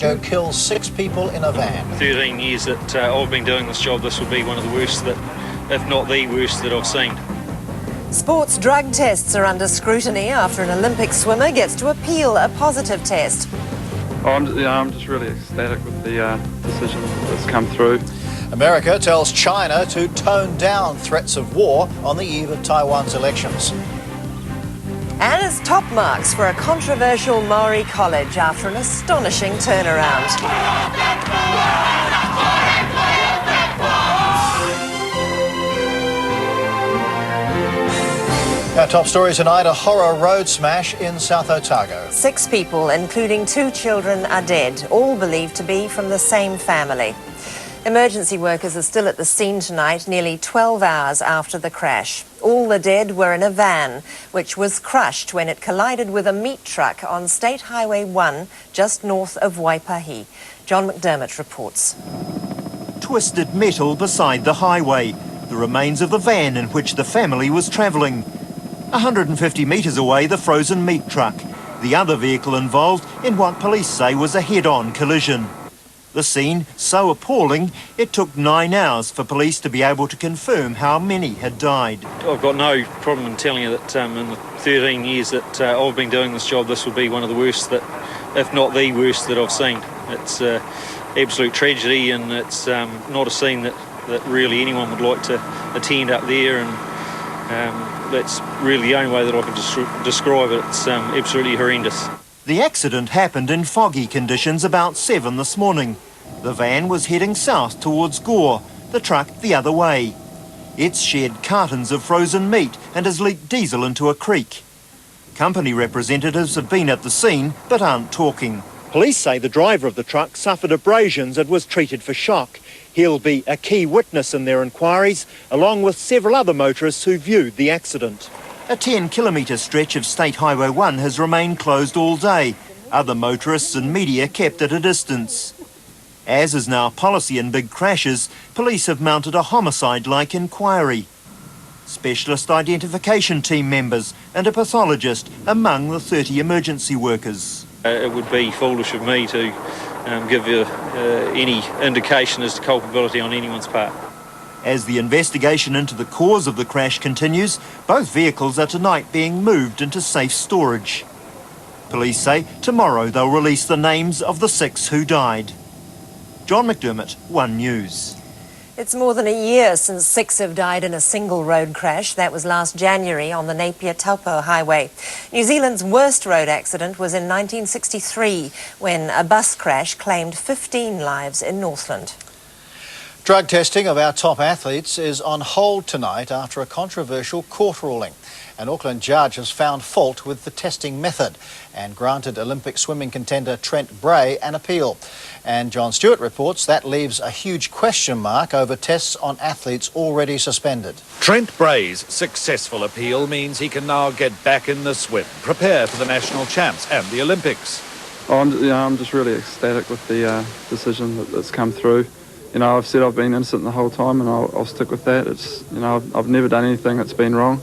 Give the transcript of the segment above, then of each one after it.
Kills 6 people in a van. 13 years that I've been doing this job, this will be one of the worst that, if not the worst that I've seen. Sports drug tests are under scrutiny after an Olympic swimmer gets to appeal a positive test. I'm just really ecstatic with the decision that's come through. America tells China to tone down threats of war on the eve of Taiwan's elections. And it's top marks for a controversial Maori college after an astonishing turnaround. Our top story tonight, a horror road smash in South Otago. 6 people, including 2 children, are dead, all believed to be from the same family. Emergency workers are still at the scene tonight, nearly 12 hours after the crash. All the dead were in a van, which was crushed when it collided with a meat truck on State Highway 1, just north of Waipahi. John McDermott reports. Twisted metal beside the highway, the remains of the van in which the family was travelling. 150 metres away, the frozen meat truck, the other vehicle involved in what police say was a head-on collision. The scene so appalling, it took 9 hours for police to be able to confirm how many had died. I've got no problem in telling you that in the 13 years that I've been doing this job, this will be one of the worst that, if not the worst that I've seen. It's absolute tragedy, and it's not a scene that really anyone would like to attend up there, and that's really the only way that I can describe it. It's absolutely horrendous. The accident happened in foggy conditions about 7 this morning. The van was heading south towards Gore, the truck the other way. It's shed cartons of frozen meat and has leaked diesel into a creek. Company representatives have been at the scene but aren't talking. Police say the driver of the truck suffered abrasions and was treated for shock. He'll be a key witness in their inquiries, along with several other motorists who viewed the accident. A 10-kilometre stretch of State Highway 1 has remained closed all day. Other motorists and media kept at a distance. As is now policy in big crashes, police have mounted a homicide-like inquiry. Specialist identification team members and a pathologist among the 30 emergency workers. It would be foolish of me to give you any indication as to culpability on anyone's part. As the investigation into the cause of the crash continues, both vehicles are tonight being moved into safe storage. Police say tomorrow they'll release the names of the 6 who died. John McDermott, One News. It's more than a year since 6 have died in a single road crash. That was last January on the Napier-Taupo Highway. New Zealand's worst road accident was in 1963 when a bus crash claimed 15 lives in Northland. Drug testing of our top athletes is on hold tonight after a controversial court ruling. An Auckland judge has found fault with the testing method and granted Olympic swimming contender Trent Bray an appeal. And John Stewart reports that leaves a huge question mark over tests on athletes already suspended. Trent Bray's successful appeal means he can now get back in the swim, prepare for the national champs and the Olympics. I'm just really ecstatic with the decision that's come through. You know, I've said I've been innocent the whole time, and I'll stick with that. It's, you know, I've never done anything that's been wrong,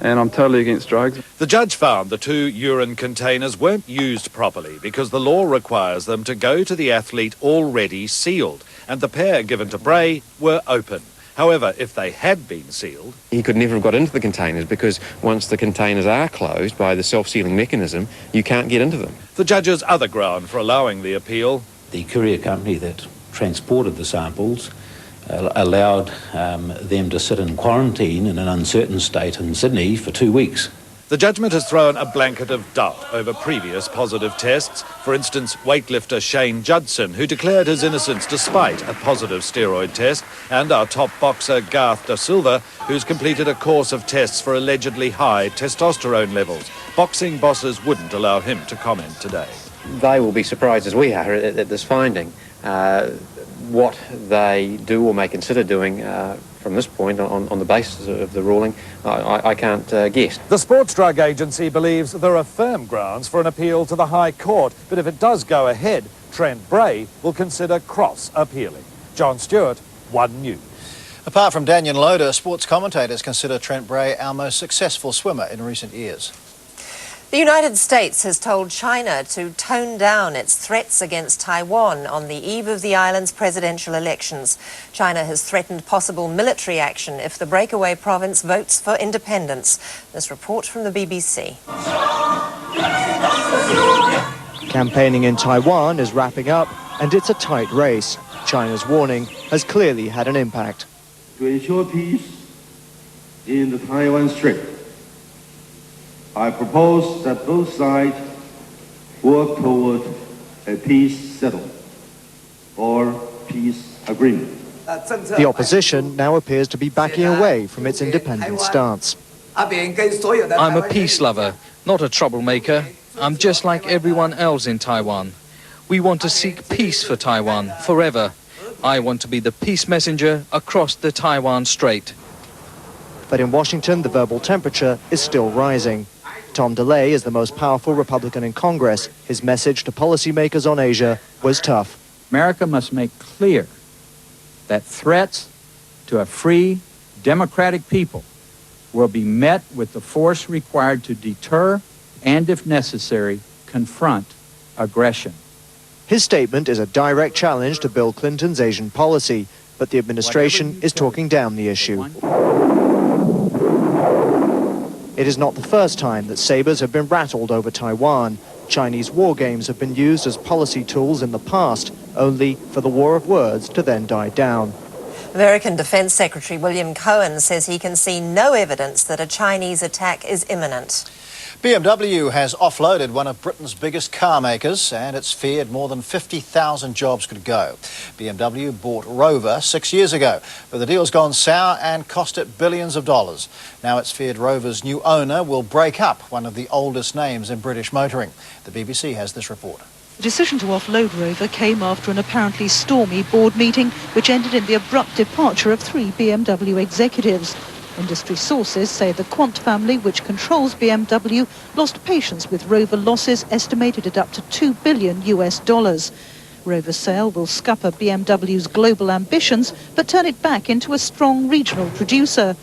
and I'm totally against drugs. The judge found the 2 urine containers weren't used properly because the law requires them to go to the athlete already sealed, and the pair given to Bray were open. However, if they had been sealed... He could never have got into the containers because once the containers are closed by the self-sealing mechanism, you can't get into them. The judge's other ground for allowing the appeal... The courier company that transported the samples allowed them to sit in quarantine in an uncertain state in Sydney for 2 weeks. The judgment has thrown a blanket of doubt over previous positive tests. For instance, weightlifter Shane Judson, who declared his innocence despite a positive steroid test, and our top boxer Garth Da Silva, who's completed a course of tests for allegedly high testosterone levels. Boxing bosses wouldn't allow him to comment today. They will be surprised as we are at this finding. What they do or may consider doing from this point on the basis of the ruling, I can't guess. The Sports Drug Agency believes there are firm grounds for an appeal to the High Court, but if it does go ahead, Trent Bray will consider cross-appealing. John Stewart, One News. Apart from Daniel Loader, sports commentators consider Trent Bray our most successful swimmer in recent years. The United States has told China to tone down its threats against Taiwan on the eve of the island's presidential elections. China has threatened possible military action if the breakaway province votes for independence. This report from the BBC. Campaigning in Taiwan is wrapping up, and it's a tight race. China's warning has clearly had an impact. To ensure peace in the Taiwan Strait, I propose that both sides work toward a peace settlement or peace agreement. The opposition now appears to be backing away from its independent stance. I'm a peace lover, not a troublemaker. I'm just like everyone else in Taiwan. We want to seek peace for Taiwan forever. I want to be the peace messenger across the Taiwan Strait. But in Washington, the verbal temperature is still rising. Tom DeLay is the most powerful Republican in Congress. His message to policymakers on Asia was tough. America must make clear that threats to a free, democratic people will be met with the force required to deter and, if necessary, confront aggression. His statement is a direct challenge to Bill Clinton's Asian policy, but the administration is talking down the issue. It is not the first time that sabers have been rattled over Taiwan. Chinese war games have been used as policy tools in the past, only for the war of words to then die down. American Defense Secretary William Cohen says he can see no evidence that a Chinese attack is imminent. BMW has offloaded one of Britain's biggest car makers, and it's feared more than 50,000 jobs could go. BMW bought Rover 6 years ago, but the deal's gone sour and cost it billions of dollars. Now it's feared Rover's new owner will break up one of the oldest names in British motoring. The BBC has this report. The decision to offload Rover came after an apparently stormy board meeting, which ended in the abrupt departure of 3 BMW executives. Industry sources say the Quant family, which controls BMW, lost patience with Rover losses estimated at up to $2 billion. Rover's sale will scupper BMW's global ambitions, but turn it back into a strong regional producer.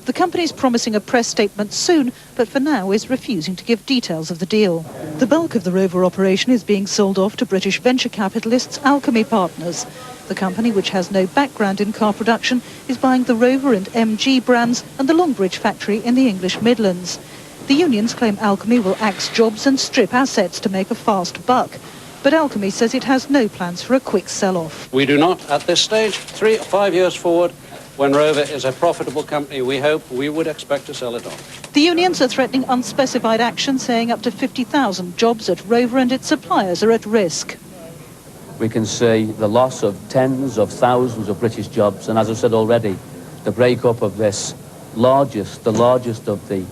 The company's promising a press statement soon, but for now is refusing to give details of the deal. The bulk of the Rover operation is being sold off to British venture capitalists Alchemy Partners. The company, which has no background in car production, is buying the Rover and MG brands and the Longbridge factory in the English Midlands. The unions claim Alchemy will axe jobs and strip assets to make a fast buck. But Alchemy says it has no plans for a quick sell-off. We do not, at this stage, 3 or 5 years forward, when Rover is a profitable company, we hope we would expect to sell it on. The unions are threatening unspecified action, saying up to 50,000 jobs at Rover and its suppliers are at risk. We can see the loss of tens of thousands of British jobs, and as I've said already, the breakup of this the largest of the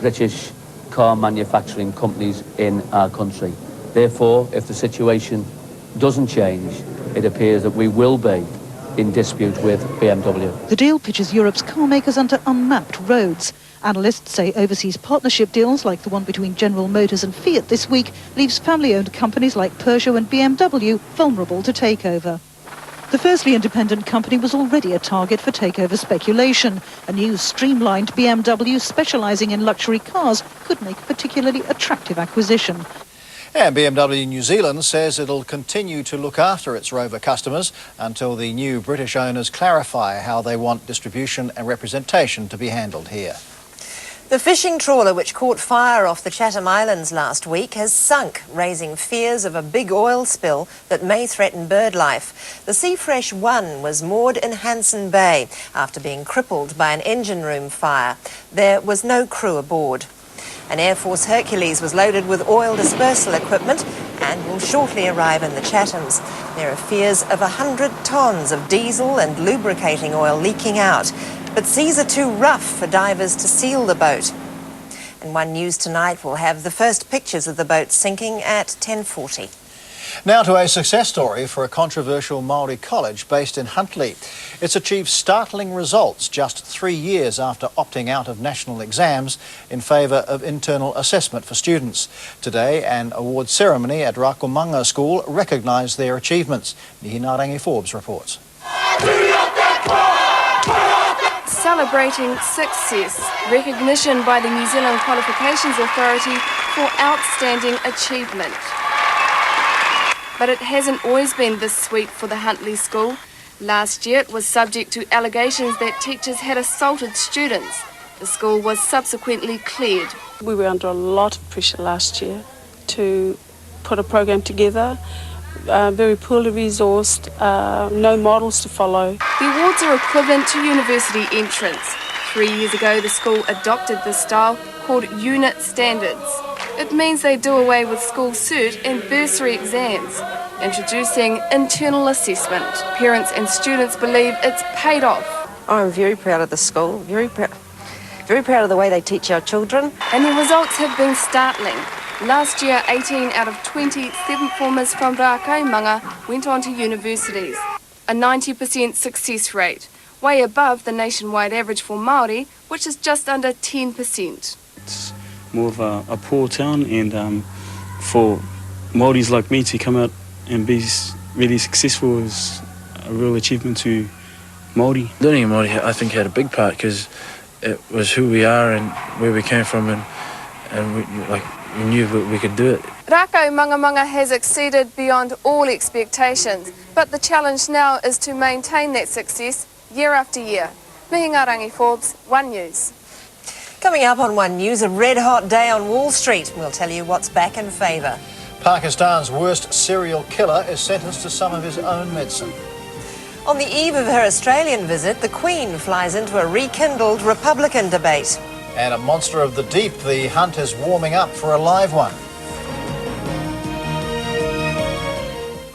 British car manufacturing companies in our country. Therefore, if the situation doesn't change, it appears that we will be in dispute with BMW. The deal pitches Europe's car makers onto unmapped roads. Analysts say overseas partnership deals like the one between General Motors and Fiat this week leaves family-owned companies like Peugeot and BMW vulnerable to takeover. The firstly independent company was already a target for takeover speculation. A new streamlined BMW specialising in luxury cars could make a particularly attractive acquisition. And BMW New Zealand says it'll continue to look after its Rover customers until the new British owners clarify how they want distribution and representation to be handled here. The fishing trawler which caught fire off the Chatham Islands last week has sunk, raising fears of a big oil spill that may threaten bird life. The Seafresh 1 was moored in Hanson Bay after being crippled by an engine room fire. There was no crew aboard. An Air Force Hercules was loaded with oil dispersal equipment and will shortly arrive in the Chathams. There are fears of 100 tonnes of diesel and lubricating oil leaking out. But seas are too rough for divers to seal the boat. And One News Tonight will have the first pictures of the boat sinking at 10:40. Now to a success story for a controversial Māori college based in Huntly. It's achieved startling results just 3 years after opting out of national exams in favour of internal assessment for students. Today, an award ceremony at Rakomanga School recognised their achievements. Nihinarangi Forbes reports. celebrating success, recognition by the New Zealand Qualifications Authority for outstanding achievement. But it hasn't always been this sweet for the Huntley School. Last year it was subject to allegations that teachers had assaulted students. The school was subsequently cleared. We were under a lot of pressure last year to put a program together, very poorly resourced, no models to follow. The awards are equivalent to university entrance. 3 years ago the school adopted this style called unit standards. It means they do away with school cert and bursary exams, introducing internal assessment. Parents and students believe it's paid off. I'm very proud of the school, very proud of the way they teach our children. And the results have been startling. Last year, 18 out of 20 seventh formers from Rakaimanga went on to universities. A 90% success rate, way above the nationwide average for Māori, which is just under 10%. It's more of a poor town, and for Māoris like me to come out and be really successful is a real achievement to Māori. Learning Māori, I think, had a big part because it was who we are and where we came from, and we knew we could do it. Rakaimanga has exceeded beyond all expectations, but the challenge now is to maintain that success year after year. Mihinga Rangi Forbes, One News. Coming up on One News, a red-hot day on Wall Street. We'll tell you what's back in favour. Pakistan's worst serial killer is sentenced to some of his own medicine. On the eve of her Australian visit, the Queen flies into a rekindled Republican debate. And a monster of the deep, the hunt is warming up for a live one.